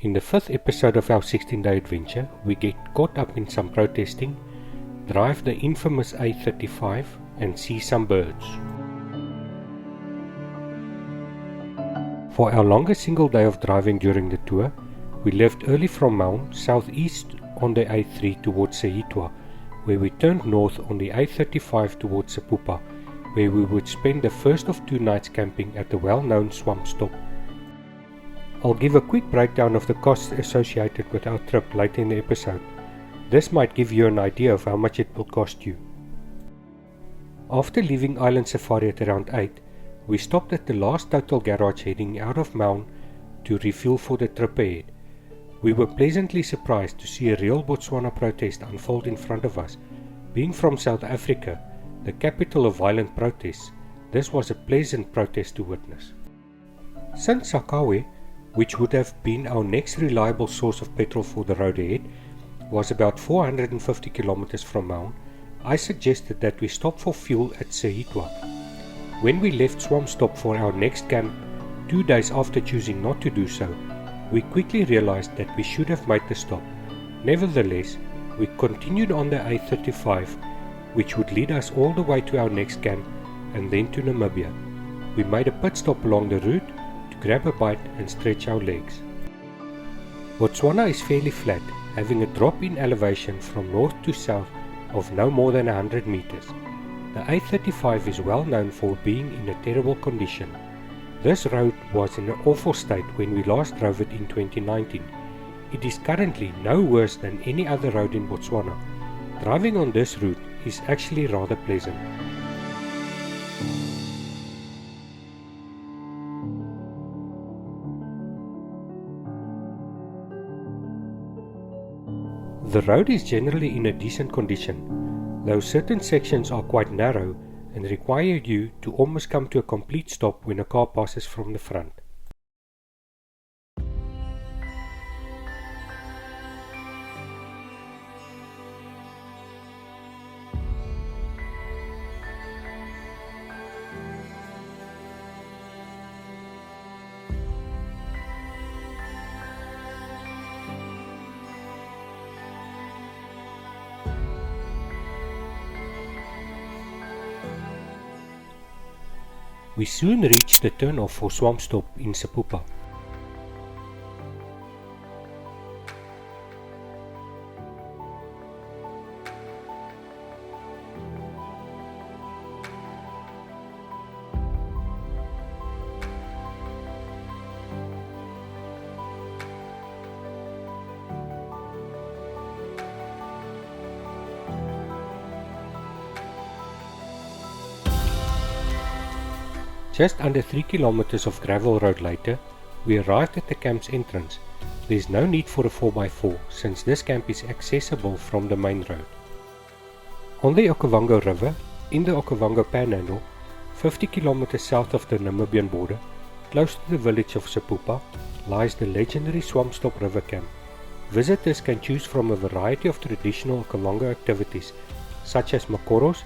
In the 5th episode of our 16-day adventure, we get caught up in some protesting, drive the infamous A35 and see some birds. For our longest single day of driving during the tour, we left early from Maun, southeast on the A3 towards Sehitwa, where we turned north on the A35 towards Sepupa, where we would spend the first of 2 nights camping at the well-known swampstop. I'll give a quick breakdown of the costs associated with our trip later in the episode. This might give you an idea of how much it will cost you. After leaving Island Safari at around 8, we stopped at the last total garage heading out of Maun to refuel for the trip ahead. We were pleasantly surprised to see a real Botswana protest unfold in front of us. Being from South Africa, the capital of violent protests, this was a pleasant protest to witness. Since Sakawe, which would have been our next reliable source of petrol for the road ahead, was about 450 kilometers from Maun, I suggested that we stop for fuel at Sehitwa. When we left Swampstop for our next camp, 2 days after choosing not to do so, we quickly realized that we should have made the stop. Nevertheless, we continued on the A35, which would lead us all the way to our next camp and then to Namibia. We made a pit stop along the route to grab a bite and stretch our legs. Botswana is fairly flat, having a drop in elevation from north to south of no more than 100 meters. The A35 is well known for being in a terrible condition. This road was in an awful state when we last drove it in 2019. It is currently no worse than any other road in Botswana. Driving on this route is actually rather pleasant. The road is generally in a decent condition, though certain sections are quite narrow and require you to almost come to a complete stop when a car passes from the front. We soon reached the turn-off for Swampstop in Sepupa. Just under 3 kilometers of gravel road later, we arrived at the camp's entrance. There is no need for a 4x4 since this camp is accessible from the main road. On the Okavango River, in the Okavango Panhandle, 50 kilometers south of the Namibian border, close to the village of Sepupa, lies the legendary Swampstop River Camp. Visitors can choose from a variety of traditional Okavango activities such as makoros,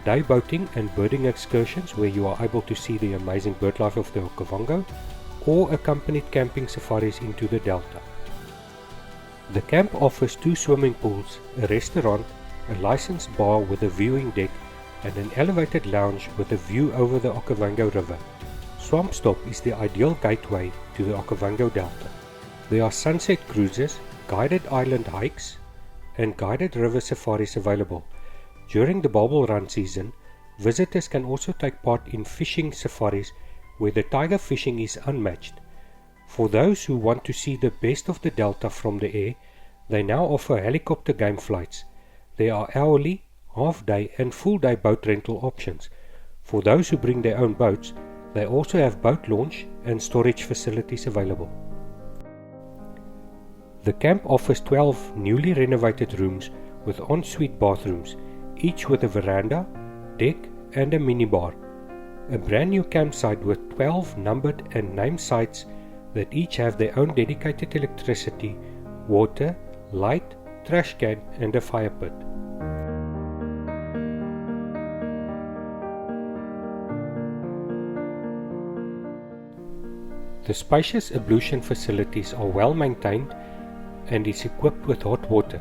day boating and birding excursions where you are able to see the amazing birdlife of the Okavango, or accompanied camping safaris into the delta. The camp offers 2 swimming pools, a restaurant, a licensed bar with a viewing deck and an elevated lounge with a view over the Okavango River. Swampstop is the ideal gateway to the Okavango Delta. There are sunset cruises, guided island hikes and guided river safaris available. During the bubble run season, visitors can also take part in fishing safaris where the tiger fishing is unmatched. For those who want to see the best of the delta from the air, they now offer helicopter game flights. There are hourly, half-day and full-day boat rental options. For those who bring their own boats, they also have boat launch and storage facilities available. The camp offers 12 newly renovated rooms with en-suite bathrooms, each with a veranda, deck and a minibar. A brand new campsite with 12 numbered and named sites that each have their own dedicated electricity, water, light, trash can and a fire pit. The spacious ablution facilities are well maintained and is equipped with hot water.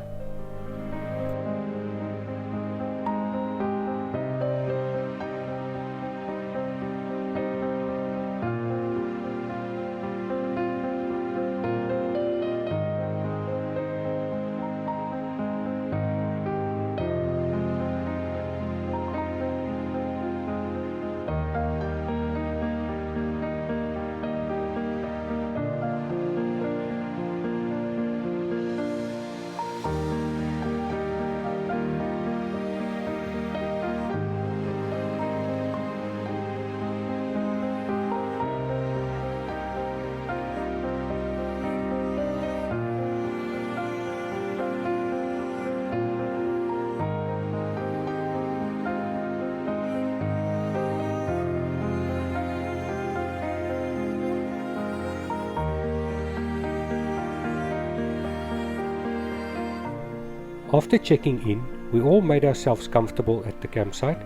After checking in, we all made ourselves comfortable at the campsite,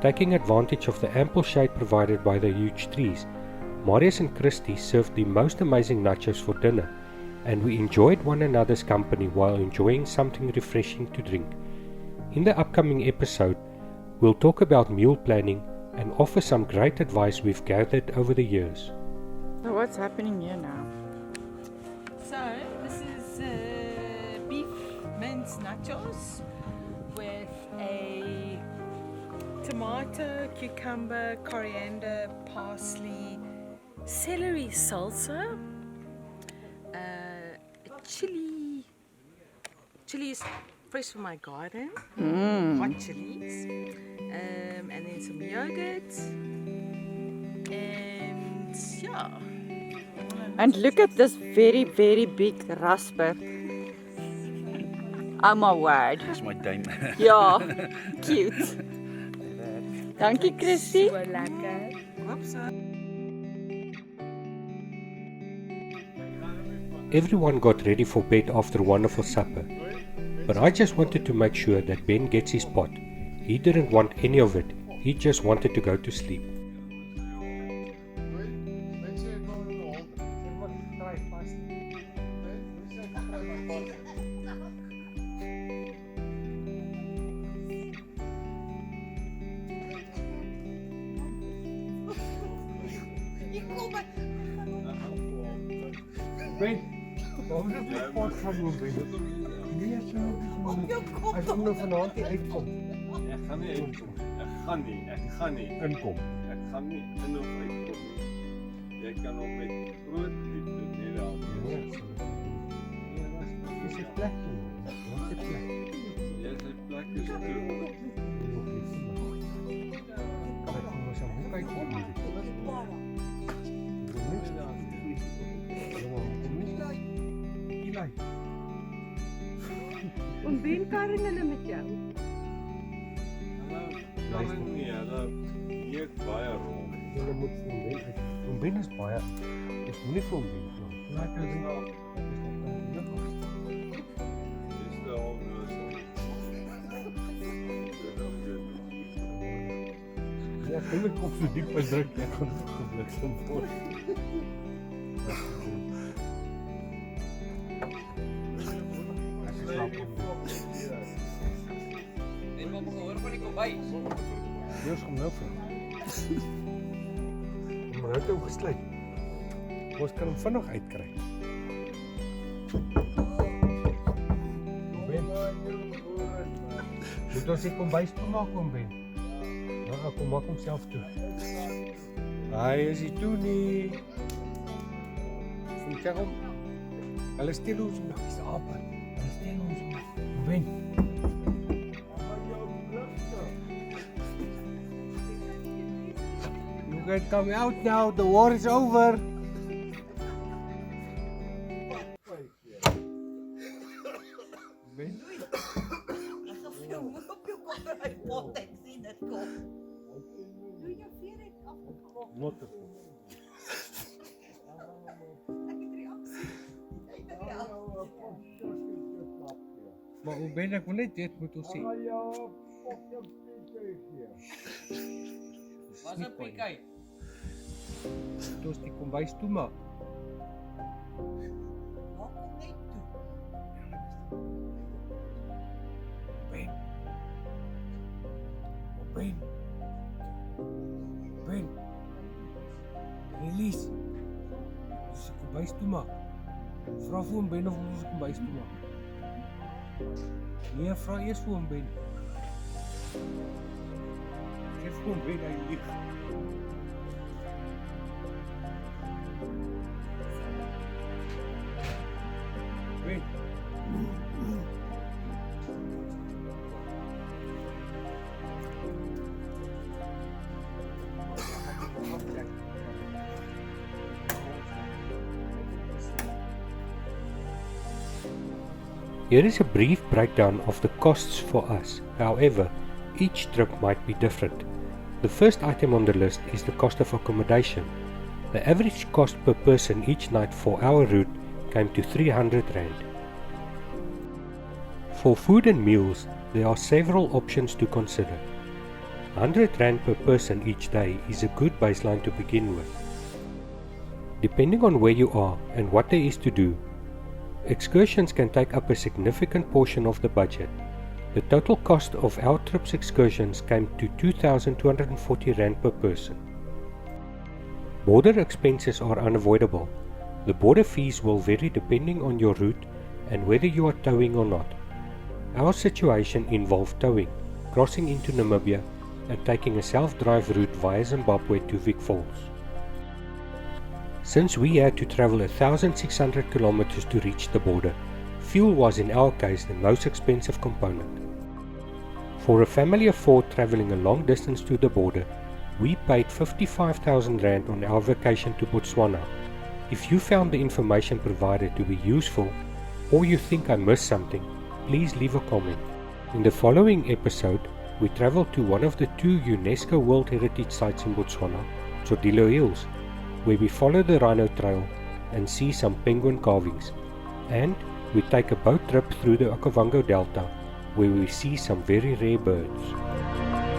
taking advantage of the ample shade provided by the huge trees. Marius and Christy served the most amazing nachos for dinner, and we enjoyed one another's company while enjoying something refreshing to drink. In the upcoming episode, we'll talk about meal planning and offer some great advice we've gathered over the years. So what's happening here now? So this is beef mince nachos with a tomato, cucumber, coriander, parsley, celery salsa, chilies fresh from my garden, hot chilies, and then some yogurt, and yeah. And look at this very, very big rasper. Oh my word. Dis my duim. Ja, cute. Dankie Christy. So lekker. Everyone got ready for bed after a wonderful supper, but I just wanted to make sure that Ben gets his pot. He didn't want any of it, he just wanted to go to sleep. Ben, waarom is die pot gaan doen, Ben? Nee, hy kom nou vanaand nie uitkom. Ek gaan nie uitkom. Ek gaan nie inkom. Ek gaan nie in of uitkom nie. Jy kan op met groot liefde net daar. Dis 'n plek toe. Wat 'n plek. Jy se plek is toe. Kan ek vir myself hoe kyk kom hier? En Ben karring hulle met jou? Hulle nie, hulle eet baie rond. Julle moet vir Ben uit. Ben is baie. Dis moenie vir hom doen. Laat hom doen. Dis nou al nou so. Ja, ek moet kop so diep indruk, ek gaan gebliksem word. Eers kom nou vir. Maar hy het ook gesluit. Ons kan hom vinnig uitkry. Ben. Moet ons die kombuis toemaak, oom Ben? Ja, kom maak homself toe. Hy is nie toe nie. Sien jy hom? Hulle steel ons nog die ape. Hulle steel ons nog. Ben. You can come out now, the war is over. Ben. Asof jy moet op jou kop uit wat ek sien dit kom. Doe jou veer uit afgekop. Wat? Ek het reaksie. Ek het reaksie. Maar hoe ben ek wil net weet moet ons sê. Was 'n piek uit. Moet ons die kombuis toemaak. Elise, dis die kombuis toemaak. Vra vir hom Ben of ons die kombuis toemaak. Nee, vra eers vir hom Ben. Geef vir hom Ben, hy lieg. Ben. Here is a brief breakdown of the costs for us. However, each trip might be different. The first item on the list is the cost of accommodation. The average cost per person each night for our route came to 300 Rand. For food and meals, there are several options to consider. 100 Rand per person each day is a good baseline to begin with. Depending on where you are and what there is to do, excursions can take up a significant portion of the budget. The total cost of our trip's excursions came to 2,240 Rand per person. Border expenses are unavoidable. The border fees will vary depending on your route and whether you are towing or not. Our situation involved towing, crossing into Namibia and taking a self-drive route via Zimbabwe to Vic Falls. Since we had to travel 1,600 kilometers to reach the border, fuel was in our case the most expensive component. For a family of 4 traveling a long distance to the border, we paid 55,000 Rand on our vacation to Botswana. If you found the information provided to be useful, or you think I missed something, please leave a comment. In the following episode, we travel to one of the 2 UNESCO World Heritage Sites in Botswana, Tsodilo Hills, where we follow the rhino trail and see some penguin carvings, and we take a boat trip through the Okavango Delta where we see some very rare birds.